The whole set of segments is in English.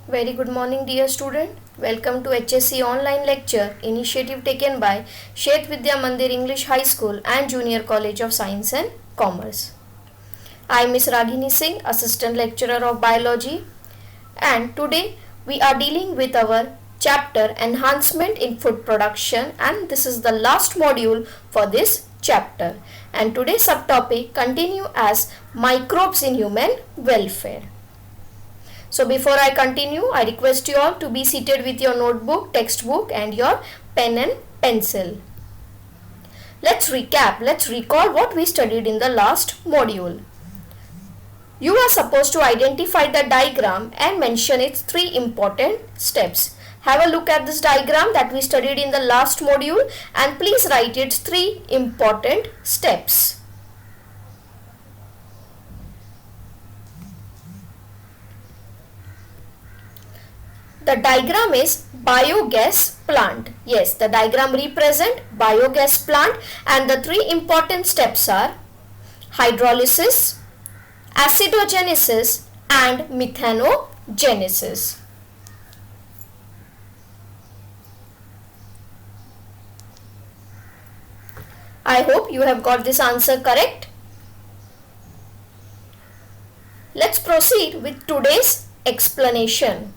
Very good morning, dear student. Welcome to HSC online lecture initiative taken by Shet Vidya Mandir English High School and Junior College of Science and Commerce. I am Miss Ragini Singh, Assistant Lecturer of Biology, and today we are dealing with our chapter Enhancement in Food Production, and this is the last module for this chapter. And today's subtopic continue as Microbes in Human Welfare. So before I continue, I request you all to be seated with your notebook, textbook and your pen and pencil. Let's recap, let's recall what we studied in the last module. You are supposed to identify the diagram and mention its three important steps. Have a look at this diagram that we studied in the last module and please write its three important steps. The diagram is biogas plant. Yes, the diagram represents biogas plant and the three important steps are hydrolysis, acidogenesis and methanogenesis. I hope you have got this answer correct. Let's proceed with today's explanation.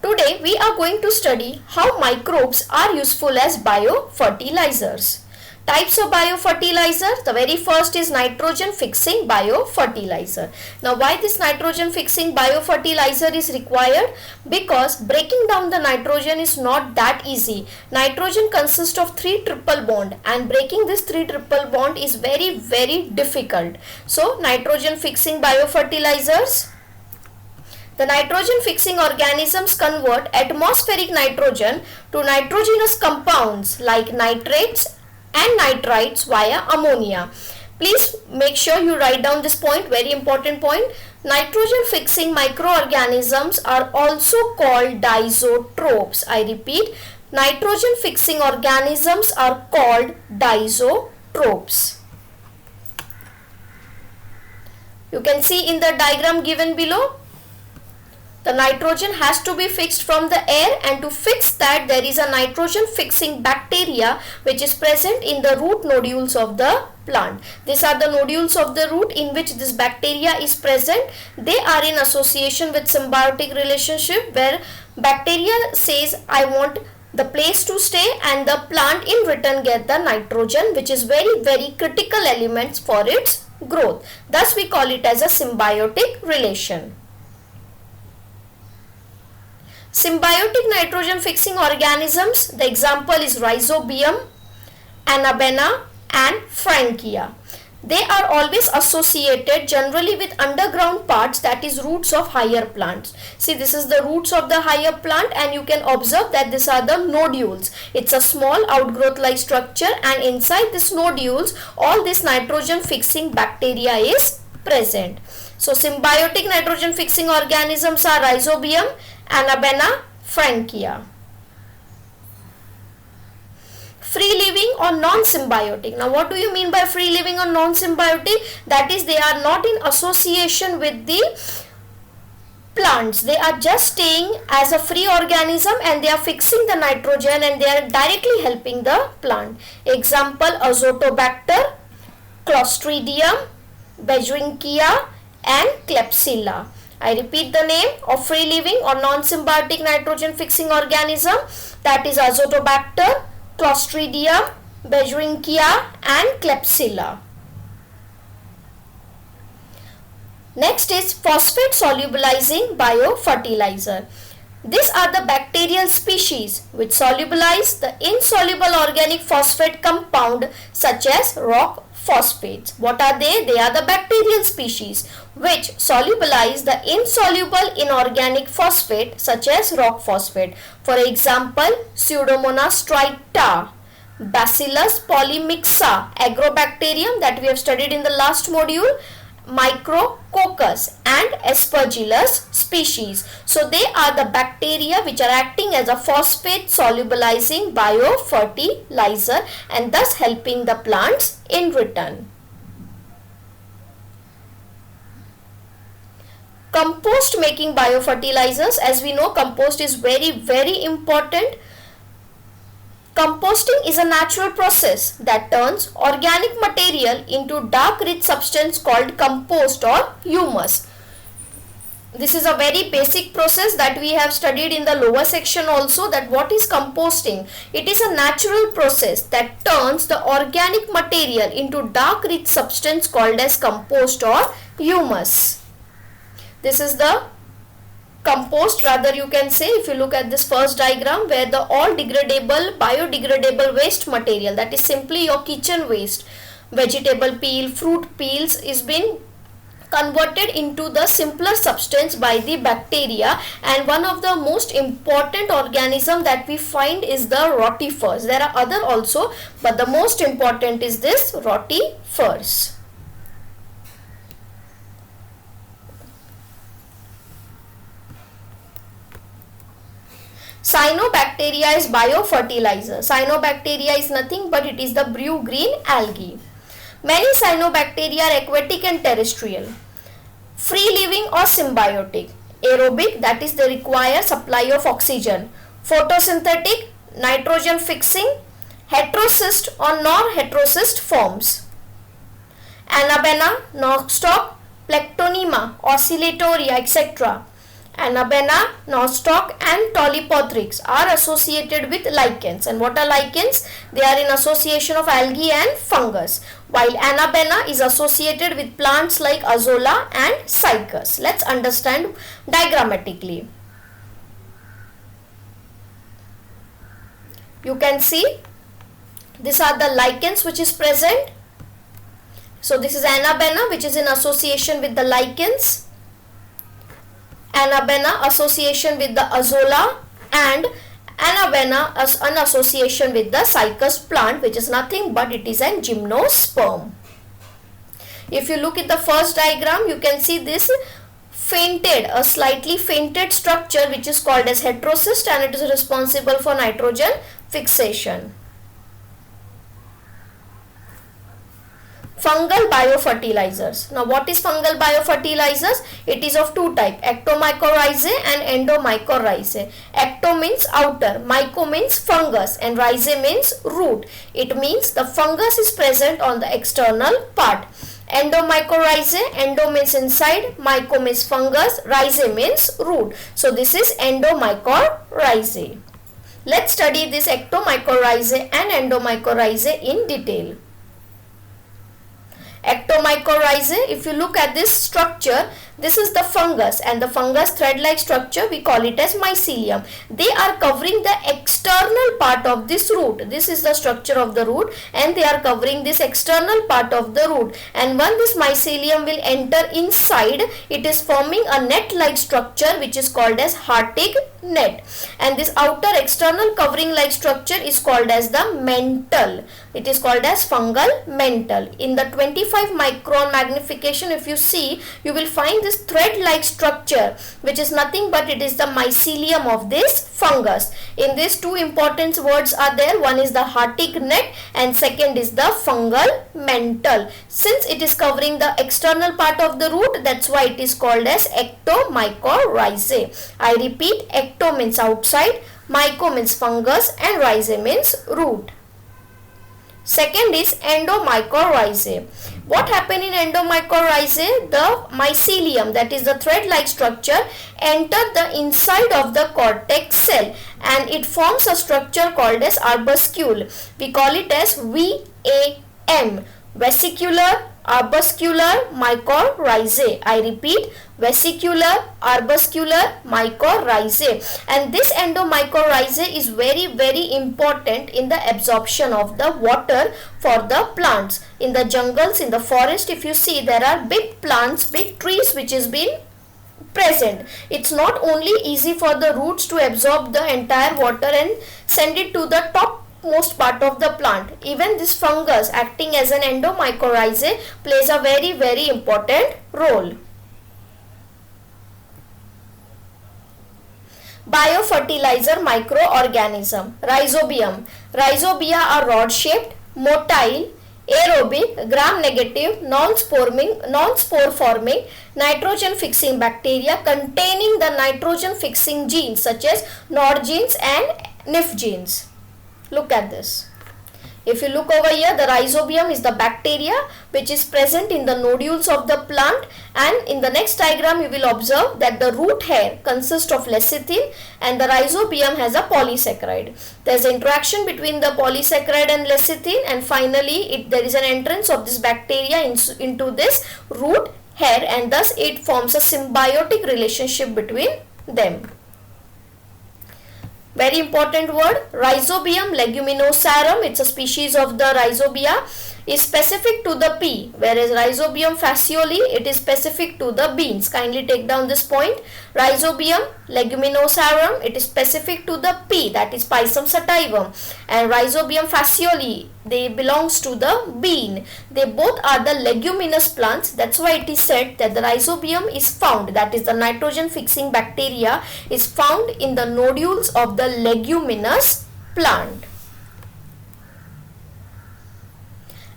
Today we are going to study how microbes are useful as biofertilizers. Types of biofertilizer. The very first is nitrogen fixing biofertilizer. Now why this nitrogen fixing biofertilizer is required? Because breaking down the nitrogen is not that easy. Nitrogen consists of 3 triple bond and breaking this 3 triple bond is very difficult. So nitrogen fixing biofertilizers. The nitrogen fixing organisms convert atmospheric nitrogen to nitrogenous compounds like nitrates and nitrites via ammonia. Please make sure you write down this point, very important point. Nitrogen fixing microorganisms are also called disotropes. I repeat, nitrogen fixing organisms are called disotropes. You can see in the diagram given below. The nitrogen has to be fixed from the air and to fix that there is a nitrogen fixing bacteria which is present in the root nodules of the plant. These are the nodules of the root in which this bacteria is present. They are in association with symbiotic relationship where bacteria says I want the place to stay and the plant in return get the nitrogen which is very critical elements for its growth. Thus we call it as a symbiotic relation. Symbiotic nitrogen fixing organisms, the example is Rhizobium, Anabaena and Frankia. They are always associated generally with underground parts, that is roots of higher plants. See, this is the roots of the higher plant and you can observe that these are the nodules. It's a small outgrowth like structure and inside these nodules all this nitrogen fixing bacteria is present. So symbiotic nitrogen fixing organisms are Rhizobium, Anabaena, Frankia. Free living or non-symbiotic. Now what do you mean by free living or non-symbiotic? That is they are not in association with the plants. They are just staying as a free organism and they are fixing the nitrogen and they are directly helping the plant. Example Azotobacter, Clostridium, Bergerinia and Klebsiella. I repeat the name of free living or non-symbiotic nitrogen fixing organism, that is Azotobacter, Clostridium, Bergerinia and Klebsiella. Next is phosphate solubilizing biofertilizer. These are the bacterial species which solubilize the insoluble organic phosphate compound such as rock phosphates. What are they? They are the bacterial species which solubilize the insoluble inorganic phosphate such as rock phosphate. For example, Pseudomonas trita, Bacillus polymixa, Agrobacterium that we have studied in the last module, Micrococcus and Aspergillus species. So they are the bacteria which are acting as a phosphate solubilizing biofertilizer and thus helping the plants in return. Compost making biofertilizers. As we know, compost is very important. Composting is a natural process that turns organic material into dark rich substance called compost or humus. This is a very basic process that we have studied in the lower section also, that what is composting. It is a natural process that turns the organic material into dark rich substance called as compost or humus. This is the compost, rather you can say, if you look at this first diagram, where the all degradable biodegradable waste material, that is simply your kitchen waste, vegetable peel, fruit peels, is being converted into the simpler substance by the bacteria. And one of the most important organism that we find is the rotifers. There are other also, but the most important is this rotifers. Cyanobacteria is biofertilizer. Cyanobacteria is nothing but it is the blue green algae. Many cyanobacteria are aquatic and terrestrial, free living or symbiotic. Aerobic, that is they require supply of oxygen. Photosynthetic, nitrogen fixing. Heterocyst or non-heterocyst forms. Anabaena, nostoc, Plectonema, oscillatoria, etc. Anabaena, nostoc and Polypodrix are associated with lichens. And what are lichens? They are in association of algae and fungus, while Anabaena is associated with plants like Azolla and Cycas. Let's understand diagrammatically. You can see these are the lichens which is present. So this is Anabaena, which is in association with the lichens. Anabaena association with the Azolla, and Anabaena as an association with the Cycas plant, which is nothing but it is an gymnosperm. If you look at the first diagram, you can see this a slightly fainted structure which is called as heterocyst, and it is responsible for nitrogen fixation. Fungal biofertilizers. Now what is fungal biofertilizers? It is of two types, ectomycorrhizae and endomycorrhizae. Ecto means outer, myco means fungus, and rhizae means root. It means the fungus is present on the external part. Endomycorrhizae, endo means inside, myco means fungus, rhizae means root. So this is endomycorrhizae. Let's study this ectomycorrhizae and endomycorrhizae in detail. Ectomycorrhizae, if you look at this structure, this is the fungus, and the fungus thread-like structure, we call it as mycelium. They are covering the external part of this root. This is the structure of the root, and they are covering this external part of the root. And when this mycelium will enter inside, it is forming a net-like structure which is called as Hartig net. And this outer external covering like structure is called as the mantle. It is called as fungal mantle. In the 25 micron magnification, if you see, you will find this thread-like structure, which is nothing but it is the mycelium of this fungus. In this, two important words are there. One is the Hartig net and second is the fungal mantle. Since it is covering the external part of the root, that's why it is called as ectomycorrhizae. I repeat, ecto means outside, myco means fungus, and rhizae means root. Second is endomycorrhizae. What happened in endomycorrhizae? The mycelium, that is the thread-like structure, entered the inside of the cortex cell and it forms a structure called as arbuscule. We call it as VAM, vesicular arbuscular mycorrhizae. I repeat, vesicular arbuscular mycorrhizae. And this endomycorrhizae is very important in the absorption of the water for the plants. In the jungles, in the forest, if you see, there are big plants, big trees which is been present. It's not only easy for the roots to absorb the entire water and send it to the top most part of the plant. Even this fungus acting as an endomycorrhizae plays a very important role. Biofertilizer microorganism. Rhizobium. Rhizobia are rod shaped, motile, Aerobic, gram-negative, non-spore forming, nitrogen-fixing bacteria containing the nitrogen-fixing genes such as Nod genes and Nif genes. Look at this. If you look over here, the rhizobium is the bacteria which is present in the nodules of the plant, and in the next diagram you will observe that the root hair consists of lecithin and the rhizobium has a polysaccharide. There is an interaction between the polysaccharide and lecithin, and finally there is an entrance of this bacteria into this root hair, and thus it forms a symbiotic relationship between them. Very important word, Rhizobium leguminosarum, it's a species of the rhizobia, is specific to the pea, whereas Rhizobium fascioli, it is specific to the beans. Kindly take down this point. Rhizobium leguminosarum, it is specific to the pea, that is Pisum sativum, and Rhizobium fascioli, they belongs to the bean. They both are the leguminous plants. That's why it is said that the rhizobium is found, that is the nitrogen fixing bacteria is found in the nodules of the leguminous plant.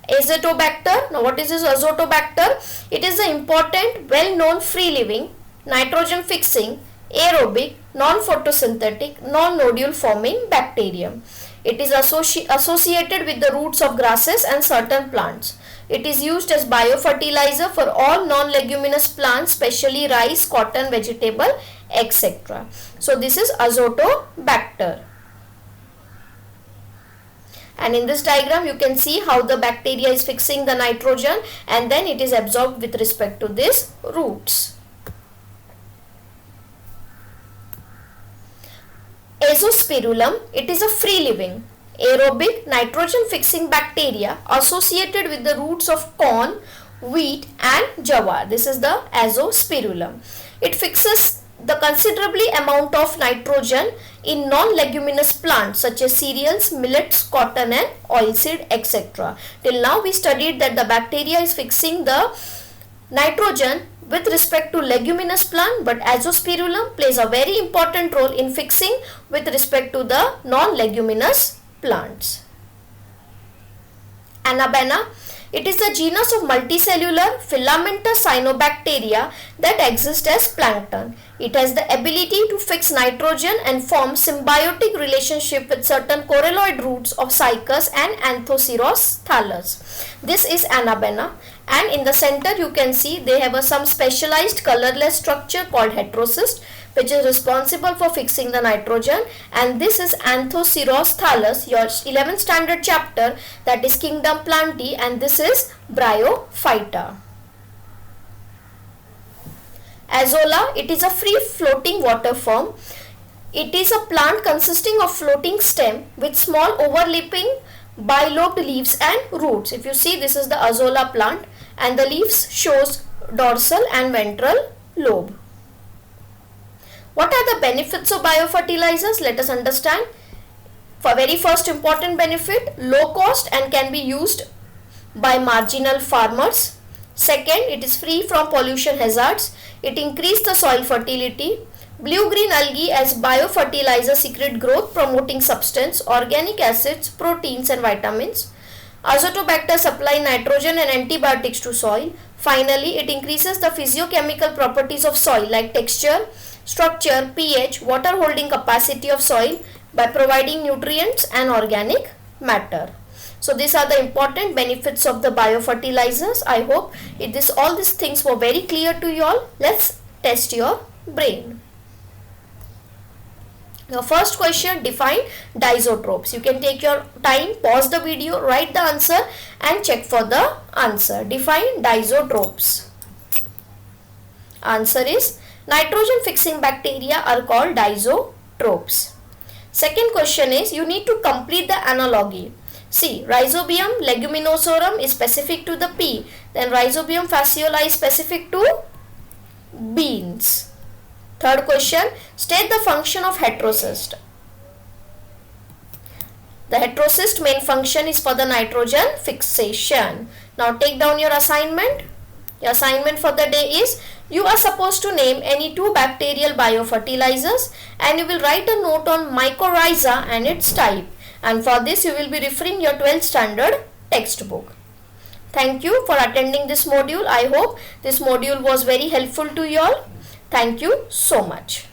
Azotobacter. Now what is this Azotobacter? It is an important, well-known free-living, nitrogen-fixing, aerobic, non-photosynthetic, non-nodule forming bacterium. It is associated with the roots of grasses and certain plants. It is used as biofertilizer for all non-leguminous plants, especially rice, cotton, vegetable, etc. So this is Azotobacter. And in this diagram you can see how the bacteria is fixing the nitrogen and then it is absorbed with respect to these roots. Azospirillum, it is a free-living, aerobic, nitrogen-fixing bacteria associated with the roots of corn, wheat and jawar. This is the Azospirillum. It fixes the considerably amount of nitrogen in non-leguminous plants such as cereals, millets, cotton and oilseed, etc. Till now we studied that the bacteria is fixing the nitrogen with respect to leguminous plant, but Azospirillum plays a very important role in fixing with respect to the non-leguminous plants. Anabaena, it is a genus of multicellular filamentous cyanobacteria that exist as plankton. It has the ability to fix nitrogen and form symbiotic relationship with certain coralloid roots of Cycas and Anthoceros thallus. This is Anabaena, and in the center you can see they have some specialized colorless structure called heterocyst, which is responsible for fixing the nitrogen, and this is Anthoceros thallus, your 11th standard chapter, that is Kingdom Plantae, and this is Bryophyta. Azolla, it is a free floating water form. It is a plant consisting of floating stem with small overlapping bilobed leaves and roots. If you see, this is the Azolla plant and the leaves shows dorsal and ventral lobe. What are the benefits of biofertilizers? Let us understand. For very first important benefit, low cost and can be used by marginal farmers. Second, it is free from pollution hazards. It increases the soil fertility. Blue-green algae as biofertilizer secrete growth promoting substance, organic acids, proteins and vitamins. Azotobacter supply nitrogen and antibiotics to soil. Finally, it increases the physiochemical properties of soil like texture, structure, pH, water holding capacity of soil by providing nutrients and organic matter. So these are the important benefits of the biofertilizers. I hope all these things were very clear to you all. Let's test your brain. The first question, define diesotropes. You can take your time, pause the video, write the answer and check for the answer. Define diesotropes. Answer is nitrogen fixing bacteria are called diesotropes. Second question is you need to complete the analogy. See, Rhizobium leguminosarum is specific to the pea. Then Rhizobium fascioli is specific to beans. Third question, state the function of heterocyst. The heterocyst main function is for the nitrogen fixation. Now take down your assignment. Your assignment for the day is you are supposed to name any two bacterial biofertilizers and you will write a note on mycorrhiza and its type. And for this you will be referring your 12th standard textbook. Thank you for attending this module. I hope this module was very helpful to you all. Thank you so much.